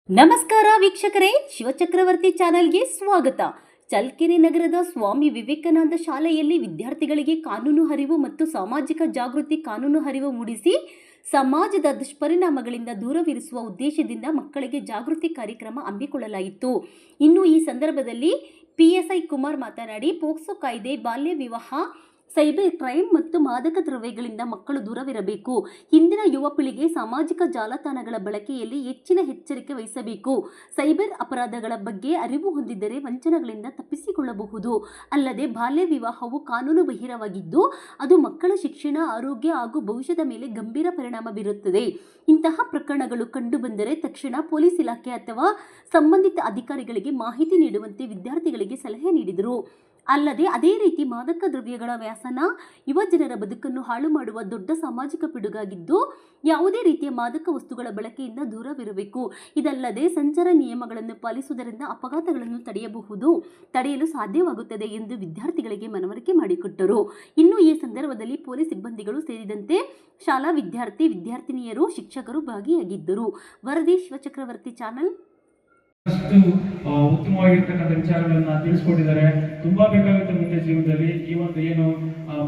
ನಮಸ್ಕಾರ ವೀಕ್ಷಕರೇ, ಶಿವಚಕ್ರವರ್ತಿ ಚಾನೆಲ್ಗೆ ಸ್ವಾಗತ. ಚಳ್ಳಕೆರೆ ನಗರದ ಸ್ವಾಮಿ ವಿವೇಕಾನಂದ ಶಾಲೆಯಲ್ಲಿ ವಿದ್ಯಾರ್ಥಿಗಳಿಗೆ ಕಾನೂನು ಅರಿವು ಮತ್ತು ಸಾಮಾಜಿಕ ಜಾಗೃತಿ ಕಾನೂನು ಅರಿವು ಮೂಡಿಸಿ ಸಮಾಜದ ದುಷ್ಪರಿಣಾಮಗಳಿಂದ ದೂರವಿರಿಸುವ ಉದ್ದೇಶದಿಂದ ಮಕ್ಕಳಿಗೆ ಜಾಗೃತಿ ಕಾರ್ಯಕ್ರಮ ಹಮ್ಮಿಕೊಳ್ಳಲಾಯಿತು. ಇನ್ನು ಈ ಸಂದರ್ಭದಲ್ಲಿ PSI ಕುಮಾರ್ ಮಾತನಾಡಿ, ಪೋಕ್ಸೋ ಕಾಯ್ದೆ, ಬಾಲ್ಯ ವಿವಾಹ, ಸೈಬರ್ ಕ್ರೈಮ್ ಮತ್ತು ಮಾದಕ ದ್ರವ್ಯಗಳಿಂದ ಮಕ್ಕಳು ದೂರವಿರಬೇಕು. ಇಂದಿನ ಯುವ ಪೀಳಿಗೆ ಸಾಮಾಜಿಕ ಜಾಲತಾಣಗಳ ಬಳಕೆಯಲ್ಲಿ ಹೆಚ್ಚಿನ ಎಚ್ಚರಿಕೆ ವಹಿಸಬೇಕು. ಸೈಬರ್ ಅಪರಾಧಗಳ ಬಗ್ಗೆ ಅರಿವು ಹೊಂದಿದ್ದರೆ ವಂಚನೆಗಳಿಂದ ತಪ್ಪಿಸಿಕೊಳ್ಳಬಹುದು. ಅಲ್ಲದೆ ಬಾಲ್ಯ ವಿವಾಹವು ಕಾನೂನು ಬಾಹಿರವಾಗಿದ್ದು ಅದು ಮಕ್ಕಳ ಶಿಕ್ಷಣ, ಆರೋಗ್ಯ ಹಾಗೂ ಭವಿಷ್ಯದ ಮೇಲೆ ಗಂಭೀರ ಪರಿಣಾಮ ಬೀರುತ್ತದೆ. ಇಂತಹ ಪ್ರಕರಣಗಳು ಕಂಡುಬಂದರೆ ತಕ್ಷಣ ಪೊಲೀಸ್ ಇಲಾಖೆ ಅಥವಾ ಸಂಬಂಧಿತ ಅಧಿಕಾರಿಗಳಿಗೆ ಮಾಹಿತಿ ನೀಡುವಂತೆ ವಿದ್ಯಾರ್ಥಿಗಳಿಗೆ ಸಲಹೆ ನೀಡಿದರು. ಅಲ್ಲದೆ ಅದೇ ರೀತಿ ಮಾದಕ ದ್ರವ್ಯಗಳ ವ್ಯಸನ ಯುವ ಜನರ ಬದುಕನ್ನು ಹಾಳು ಮಾಡುವ ದೊಡ್ಡ ಸಾಮಾಜಿಕ ಪಿಡುಗಾಗಿದ್ದು ಯಾವುದೇ ರೀತಿಯ ಮಾದಕ ವಸ್ತುಗಳ ಬಳಕೆಯಿಂದ ದೂರವಿರಬೇಕು. ಇದಲ್ಲದೆ ಸಂಚಾರ ನಿಯಮಗಳನ್ನು ಪಾಲಿಸುವುದರಿಂದ ಅಪಘಾತಗಳನ್ನು ತಡೆಯಲು ಸಾಧ್ಯವಾಗುತ್ತದೆ ಎಂದು ವಿದ್ಯಾರ್ಥಿಗಳಿಗೆ ಮನವರಿಕೆ ಮಾಡಿಕೊಟ್ಟರು. ಇನ್ನು ಈ ಸಂದರ್ಭದಲ್ಲಿ ಪೊಲೀಸ್ ಸಿಬ್ಬಂದಿಗಳು ಸೇರಿದಂತೆ ಶಾಲಾ ವಿದ್ಯಾರ್ಥಿನಿಯರು, ಶಿಕ್ಷಕರು ಭಾಗಿಯಾಗಿದ್ದರು. ವರದಿ ಶಿವಚಕ್ರವರ್ತಿ ಚಾನಲ್. ಉತ್ತಮವಾಗಿರ್ತಕ್ಕಂಥ ವಿಚಾರಗಳನ್ನ ತಿಳಿಸ್ಕೊಟ್ಟಿದ್ದಾರೆ. ತುಂಬಾ ಬೇಕಾಗುತ್ತೆ ಮುಂದೆ ಜೀವನದಲ್ಲಿ. ಈ ಒಂದು ಏನು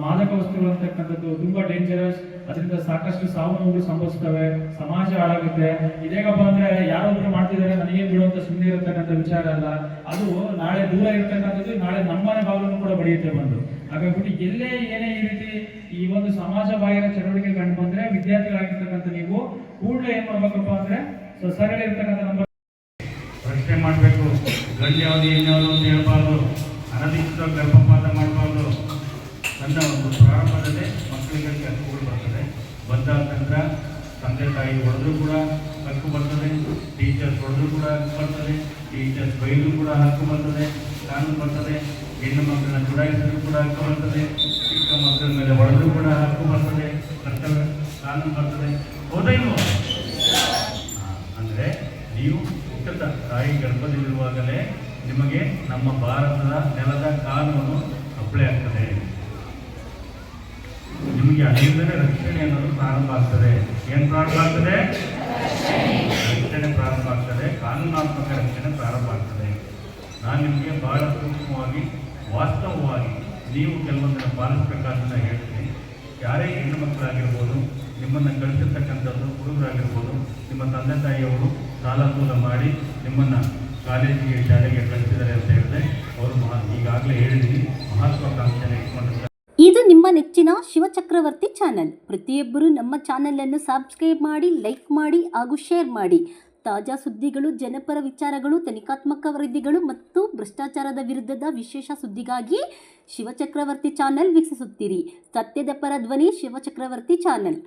ಮಾದಕ ವಸ್ತುಗಳು ಅಂತಕ್ಕಂಥದ್ದು ತುಂಬಾ ಡೇಂಜರಸ್. ಅದರಿಂದ ಸಾಕಷ್ಟು ಸಾವು ನೋವುಗಳು ಸಂಭವಿಸ್ತವೆ, ಸಮಾಜ ಹಾಳಾಗುತ್ತೆ. ಇದೇಗಪ್ಪ ಅಂದ್ರೆ ಯಾರೊಬ್ರು ಮಾಡ್ತಿದ್ದಾರೆ ನನಗೆ ಬಿಡುವಂತ ಸುಮ್ಮನೆ ಇರತಕ್ಕಂಥ ವಿಚಾರ ಅಲ್ಲ. ಅದು ನಾಳೆ ದೂರ ಇರ್ತಕ್ಕಂಥದ್ದು, ನಾಳೆ ನಮ್ಮನೆ ಬಾಗಿಲನ್ನು ಕೂಡ ಬಡಿಯುತ್ತೆ ಬಂದು. ಹಾಗಾಗ್ಬಿಟ್ಟು ಎಲ್ಲೇ ಏನೇ ಈ ರೀತಿ ಈ ಒಂದು ಸಮಾಜ ಬಾಹಿರ ಚಟುವಟಿಕೆ ಕಂಡು ಬಂದ್ರೆ ವಿದ್ಯಾರ್ಥಿಗಳಾಗಿರ್ತಕ್ಕಂಥ ನೀವು ಕೂಡಲೇ ಏನ್ ಮಾಡ್ಬೇಕಪ್ಪ ಅಂದ್ರೆ ಸರಳ ಇರ್ತಕ್ಕಂಥ ನಂಬರ್ ಪ್ರಶ್ನೆ ಮಾಡಬೇಕು. ಗಂಡು ಯಾವುದು ಏನ್ಯಾವುದು ಅಂತ ಹೇಳ್ಬಾರ್ದು, ಅನಧಿಕೃತ ಗರ್ಭಪಾತ ಮಾಡಬಾರ್ದು. ನನ್ನ ಒಂದು ಪ್ರಾರಂಭದಲ್ಲೇ ಮಕ್ಕಳಿಗೆ ಹಕ್ಕುಗಳು ಬರ್ತದೆ. ಬಂದ ನಂತರ ತಂದೆ ತಾಯಿ ಹೊಡೆದ್ರು ಕೂಡ ಹಕ್ಕು ಬರ್ತದೆ, ಟೀಚರ್ಸ್ ಹೊಡೆದ್ರು ಕೂಡ ಹಕ್ಕು ಬರ್ತದೆ, ಟೀಚರ್ಸ್ ಬೈದ್ರು ಕೂಡ ಹಕ್ಕು ಬರ್ತದೆ, ಕಾನೂನು ಬರ್ತದೆ. ಹೆಣ್ಣು ಮಕ್ಕಳನ್ನ ಚುಡಾಯಿಸಿದ್ರು ಕೂಡ ಹಕ್ಕು ಬರ್ತದೆ, ಚಿಕ್ಕ ಮಕ್ಕಳ ಮೇಲೆ ಹೊಡೆದ್ರು ಕೂಡ ಹಕ್ಕು ಬರ್ತದೆ, ಕರ್ತವ್ಯ ಕಾನೂನು ಬರ್ತದೆ. ಹೌದೇನು? ಅಂದರೆ ನೀವು ತಾಯಿ ಗರ್ಭದಲ್ಲಿರುವಾಗಲೇ ನಿಮಗೆ ನಮ್ಮ ಭಾರತದ ನೆಲದ ಕಾನೂನು ಅಪ್ಲೈ ಆಗ್ತದೆ. ನಿಮಗೆ ಅಲ್ಲಿಂದಲೇ ರಕ್ಷಣೆ ಅನ್ನೋದು ಪ್ರಾರಂಭ ಆಗ್ತದೆ. ಏನು ಪ್ರಾರಂಭ ಆಗ್ತದೆ? ರಕ್ಷಣೆ ಪ್ರಾರಂಭ ಆಗ್ತದೆ, ಕಾನೂನಾತ್ಮಕ ರಕ್ಷಣೆ ಪ್ರಾರಂಭ ಆಗ್ತದೆ. ನಾನು ನಿಮಗೆ ಬಹಳ ಸೂಕ್ಷ್ಮವಾಗಿ, ವಾಸ್ತವವಾಗಿ ನೀವು ಕೆಲವೊಂದನ್ನು ಪಾಲಿಸಬೇಕಾದನ್ನ ಹೇಳ್ತೀನಿ. ಯಾರೇ ಹೆಣ್ಣು ಮಕ್ಕಳಾಗಿರ್ಬೋದು, ನಿಮ್ಮನ್ನು ಕಳಿಸಿರ್ತಕ್ಕಂಥದ್ದು ಹುಡುಗರಾಗಿರ್ಬೋದು, ನಿಮ್ಮ ತಂದೆ ತಾಯಿಯವರು ಸಾಲ ಸೂಲ ಮಾಡಿ ನಿಮ್ಮನ್ನು ಕಾಲೇಜಿಗೆ, ಶಾಲೆಗೆ ಕಳಿಸಿದ್ದಾರೆ ಅಂತ ಹೇಳಿದ್ರೆ ಅವರು ಈಗಾಗಲೇ ಹೇಳಿದ್ದೀನಿ, ಮಹತ್ವಾಕಾಂಕ್ಷೆಯನ್ನು ಇಟ್ಕೊಂಡಿರ್ತಾರೆ. ಇದು ನಿಮ್ಮ ನೆಚ್ಚಿನ ಶಿವಚಕ್ರವರ್ತಿ ಚಾನೆಲ್. ಪ್ರತಿಯೊಬ್ಬರು ನಮ್ಮ ಚಾನೆಲನ್ನು ಸಬ್ಸ್ಕ್ರೈಬ್ ಮಾಡಿ, ಲೈಕ್ ಮಾಡಿ ಹಾಗೂ ಶೇರ್ ಮಾಡಿ. ತಾಜಾ ಸುದ್ದಿಗಳು, ಜನಪರ ವಿಚಾರಗಳು, ತನಿಖಾತ್ಮಕ ವರದಿಗಳು ಮತ್ತು ಭ್ರಷ್ಟಾಚಾರದ ವಿರುದ್ಧದ ವಿಶೇಷ ಸುದ್ದಿಗಾಗಿ ಶಿವಚಕ್ರವರ್ತಿ ಚಾನೆಲ್ ವೀಕ್ಷಿಸುತ್ತೀರಿ. ಸತ್ಯದ ಪರ ಧ್ವನಿ ಶಿವಚಕ್ರವರ್ತಿ ಚಾನೆಲ್.